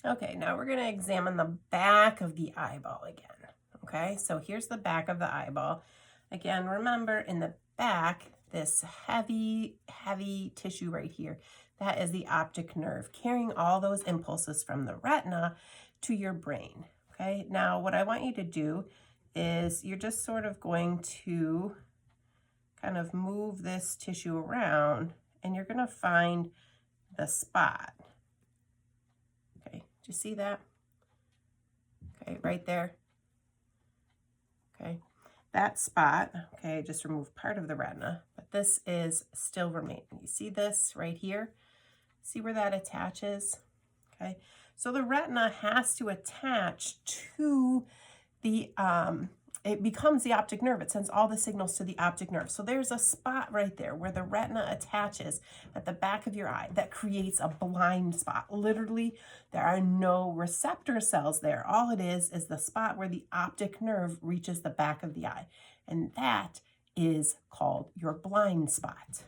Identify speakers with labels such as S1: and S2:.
S1: Okay, now we're going to examine the back of the eyeball again. Okay, so here's the back of the eyeball. Again, remember in the back, this heavy tissue right here, that is the optic nerve, carrying all those impulses from the retina to your brain. Okay, now what I want you to do is you're just sort of going to kind of move this tissue around, and you're going to find the spot. Okay, do you see that? Okay, right there. Okay, that spot, okay, just remove part of the retina, but this is still remaining. You see this right here? See where that attaches? Okay, so the retina has to attach to the, it becomes the optic nerve. It sends all the signals to the optic nerve. So there's a spot right there where the retina attaches at the back of your eye that creates a blind spot. Literally, there are no receptor cells there. All it is the spot where the optic nerve reaches the back of the eye. And that is called your blind spot.